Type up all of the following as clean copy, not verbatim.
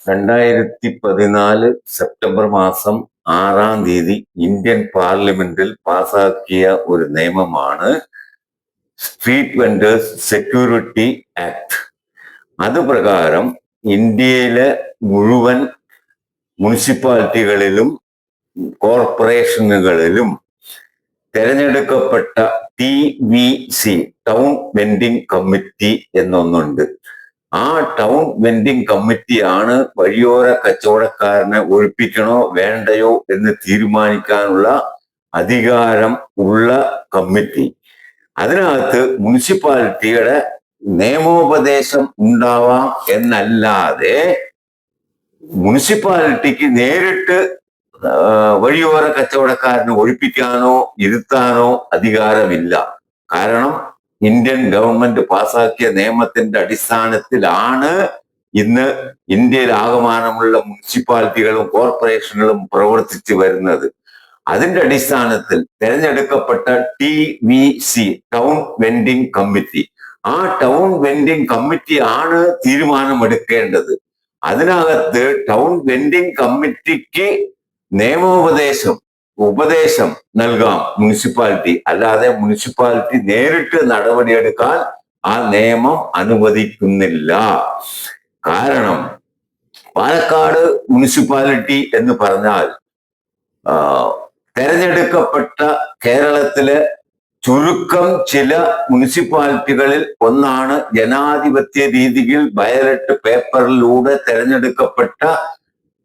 2014 September മാസം 6 Indian പാർലമെന്റിൽ പാസാക്കിയ ഒരു നിയമമാണ് സ്ട്രീറ്റ് വെൻഡേഴ്സ് സെക്യൂരിറ്റി ആക്ട്. അത് പ്രകാരം ഇന്ത്യയിലെ മുഴുവൻ മുനിസിപ്പാലിറ്റികളിലും കോർപ്പറേഷനുകളിലും തെരഞ്ഞെടുക്കപ്പെട്ട TVC, ടൗൺ വെൻഡിംഗ് കമ്മിറ്റി എന്നൊന്നുണ്ട്. ആ ടൗൺ വെൻഡിംഗ് കമ്മിറ്റിയാണ് വഴിയോര കച്ചവടക്കാരനെ ഒഴിപ്പിക്കണോ വേണ്ടയോ എന്ന് തീരുമാനിക്കാനുള്ള അധികാരം ഉള്ള കമ്മിറ്റി. അതിനകത്ത് മുനിസിപ്പാലിറ്റിയുടെ നിയമോപദേശം ഉണ്ടാവാം എന്നല്ലാതെ മുനിസിപ്പാലിറ്റിക്ക് നേരിട്ട് വഴിയോര കച്ചവടക്കാരനെ ഒഴിപ്പിക്കാനോ ഇരുത്താനോ അധികാരമില്ല. കാരണം ഇന്ത്യൻ ഗവൺമെന്റ് പാസാക്കിയ നിയമത്തിന്റെ അടിസ്ഥാനത്തിലാണ് ഇന്ന് ഇന്ത്യയിൽ ആകമാനമുള്ള മുനിസിപ്പാലിറ്റികളും കോർപ്പറേഷനുകളും പ്രവർത്തിച്ചു വരുന്നത്. അതിന്റെ അടിസ്ഥാനത്തിൽ തെരഞ്ഞെടുക്കപ്പെട്ട TVC, ടൗൺ വെൻഡിംഗ് കമ്മിറ്റി, ആ ടൗൺ വെൻഡിംഗ് കമ്മിറ്റി ആണ് തീരുമാനമെടുക്കേണ്ടത്. അതിനകത്ത് ടൗൺ വെൻഡിംഗ് കമ്മിറ്റിക്ക് ഉപദേശം നൽകാം മുനിസിപ്പാലിറ്റി, അല്ലാതെ മുനിസിപ്പാലിറ്റി നേരിട്ട് നടപടിയെടുക്കാൻ ആ നിയമം അനുവദിക്കുന്നില്ല. കാരണം പാലക്കാട് മുനിസിപ്പാലിറ്റി എന്ന് പറഞ്ഞാൽ തെരഞ്ഞെടുക്കപ്പെട്ട കേരളത്തിലെ ചുരുക്കം ചില മുനിസിപ്പാലിറ്റികളിൽ ഒന്നാണ് ജനാധിപത്യ രീതിയിൽ ബാലറ്റ് പേപ്പറിലൂടെ തെരഞ്ഞെടുക്കപ്പെട്ട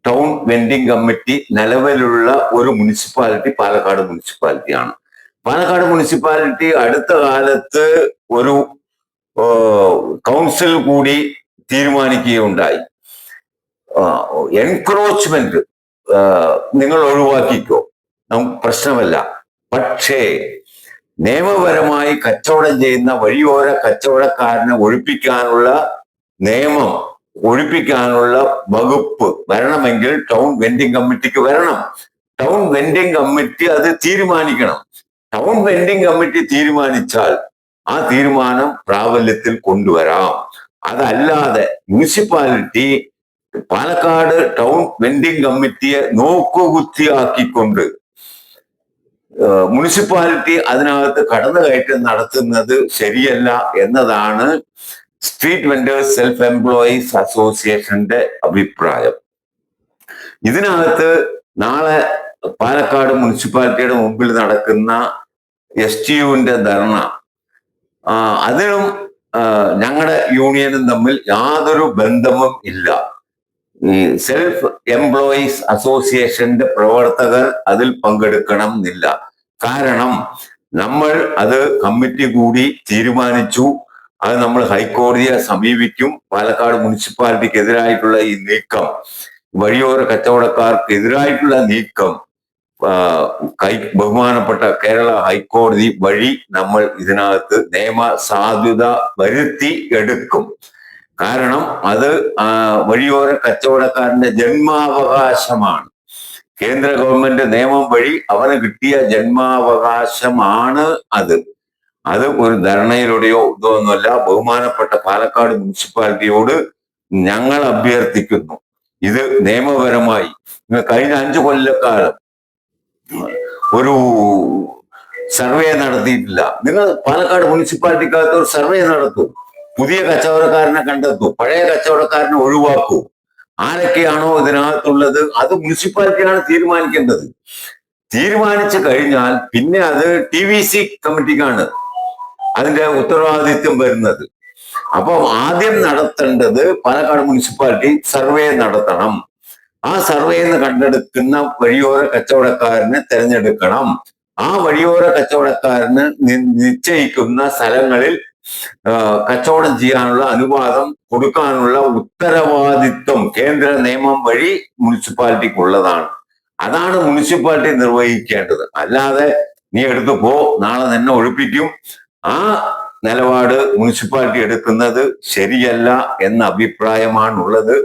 ടൗൺ വെൻഡിംഗ് കമ്മിറ്റി നിലവിലുള്ള ഒരു മുനിസിപ്പാലിറ്റി പാലക്കാട് മുനിസിപ്പാലിറ്റിയാണ്. പാലക്കാട് മുനിസിപ്പാലിറ്റി അടുത്ത കാലത്ത് ഒരു കൗൺസിൽ കൂടി തീരുമാനിക്കുകയുണ്ടായി. എൻക്രോച്ച്മെന്റ് നിങ്ങൾ ഒഴിവാക്കിക്കോ, നമുക്ക് പ്രശ്നമല്ല. പക്ഷേ നിയമപരമായി കച്ചവടം ചെയ്യുന്ന വഴിയോര കച്ചവടക്കാരനെ ഒഴിപ്പിക്കാനുള്ള വകുപ്പ് വരണമെങ്കിൽ ടൗൺ വെൻഡിംഗ് കമ്മിറ്റിക്ക് വരണം. ടൗൺ വെൻഡിംഗ് കമ്മിറ്റി അത് തീരുമാനിക്കണം. ടൗൺ വെൻഡിംഗ് കമ്മിറ്റി തീരുമാനിച്ചാൽ ആ തീരുമാനം പ്രാബല്യത്തിൽ കൊണ്ടുവരാം. അതല്ലാതെ മുനിസിപ്പാലിറ്റി പാലക്കാട് ടൗൺ വെൻഡിംഗ് കമ്മിറ്റിയെ നോക്കുകുത്തിയാക്കിക്കൊണ്ട് മുനിസിപ്പാലിറ്റി അതിനകത്ത് കടന്നുകയറ്റം നടത്തുന്നത് ശരിയല്ല എന്നതാണ് സ്ട്രീറ്റ് വെൻഡേഴ്സ് സെൽഫ് എംപ്ലോയീസ് അസോസിയേഷന്റെ അഭിപ്രായം. ഇതിനകത്ത് നാളെ പാലക്കാട് മുനിസിപ്പാലിറ്റിയുടെ മുമ്പിൽ നടക്കുന്ന STUവിന്റെ ധർണ, അതിനും ഞങ്ങളുടെ യൂണിയനും തമ്മിൽ യാതൊരു ബന്ധവും ഇല്ല. ഈ സെൽഫ് എംപ്ലോയീസ് അസോസിയേഷന്റെ പ്രവർത്തകർ അതിൽ പങ്കെടുക്കണം എന്നില്ല. കാരണം നമ്മൾ അത് കമ്മിറ്റി കൂടി തീരുമാനിച്ചു. അത് നമ്മൾ ഹൈക്കോടതിയെ സമീപിക്കും. പാലക്കാട് മുനിസിപ്പാലിറ്റിക്കെതിരായിട്ടുള്ള ഈ നീക്കം, വഴിയോര കച്ചവടക്കാർക്കെതിരായിട്ടുള്ള നീക്കം ബഹുമാനപ്പെട്ട കേരള ഹൈക്കോടതി വഴി നമ്മൾ ഇതിനകത്ത് നിയമ സാധുത വരുത്തി എടുക്കും. കാരണം അത് വഴിയോര കച്ചവടക്കാരന്റെ ജന്മാവകാശമാണ്. കേന്ദ്ര ഗവൺമെന്റ് നിയമം വഴി അവന് കിട്ടിയ ജന്മാവകാശമാണ് അത്. ഒരു ധർണയിലൂടെയോ ഇതൊന്നുമല്ല. ബഹുമാനപ്പെട്ട പാലക്കാട് മുനിസിപ്പാലിറ്റിയോട് ഞങ്ങൾ അഭ്യർത്ഥിക്കുന്നു, ഇത് നിയമപരമായി കഴിഞ്ഞ 5 കൊല്ലക്കാലം ഒരു സർവേ നടത്തിയിട്ടില്ല. നിങ്ങൾ പാലക്കാട് മുനിസിപ്പാലിറ്റിക്കകത്ത് ഒരു സർവേ നടത്തൂ, പുതിയ കച്ചവടക്കാരനെ കണ്ടെത്തൂ, പഴയ കച്ചവടക്കാരനെ ഒഴിവാക്കൂ. ആരൊക്കെയാണോ ഇതിനകത്തുള്ളത് അത് മുനിസിപ്പാലിറ്റിയാണ് തീരുമാനിക്കേണ്ടത്. തീരുമാനിച്ചു കഴിഞ്ഞാൽ പിന്നെ അത് TVC കമ്മിറ്റിക്കാണ് അതിന്റെ ഉത്തരവാദിത്വം വരുന്നത്. അപ്പം ആദ്യം നടത്തേണ്ടത് പാലക്കാട് മുനിസിപ്പാലിറ്റി സർവേ നടത്തണം. ആ സർവേയിൽ നിന്ന് കണ്ടെടുക്കുന്ന വഴിയോര കച്ചവടക്കാരനെ തിരഞ്ഞെടുക്കണം. ആ വഴിയോര കച്ചവടക്കാരന് നിശ്ചയിക്കുന്ന സ്ഥലങ്ങളിൽ കച്ചവടം ചെയ്യാനുള്ള അനുവാദം കൊടുക്കാനുള്ള ഉത്തരവാദിത്വം കേന്ദ്ര നിയമം വഴി മുനിസിപ്പാലിറ്റിക്കുള്ളതാണ്. അതാണ് മുനിസിപ്പാലിറ്റി നിർവഹിക്കേണ്ടത്. അല്ലാതെ നീ എടുത്തു പോ, നാളെ നിന്നെ ഒഴിപ്പിക്കും, ആ നിലപാട് മുനിസിപ്പാലിറ്റി എടുക്കുന്നത് ശരിയല്ല എന്ന അഭിപ്രായമാണുള്ളത്.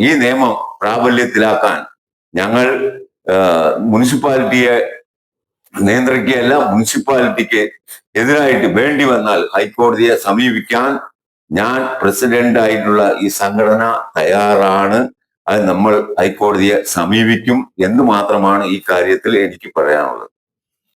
ഈ നിയമം പ്രാബല്യത്തിലാക്കാൻ ഞങ്ങൾ മുനിസിപ്പാലിറ്റിയെ നിയന്ത്രിക്കുകയല്ല, മുനിസിപ്പാലിറ്റിക്ക് എതിരായിട്ട് വേണ്ടി വന്നാൽ ഹൈക്കോടതിയെ സമീപിക്കാൻ ഞാൻ പ്രസിഡന്റ് ആയിട്ടുള്ള ഈ സംഘടന തയ്യാറാണ്. അത് നമ്മൾ ഹൈക്കോടതിയെ സമീപിക്കും എന്ന് മാത്രമാണ് ഈ കാര്യത്തിൽ എനിക്ക് പറയാനുള്ളത്.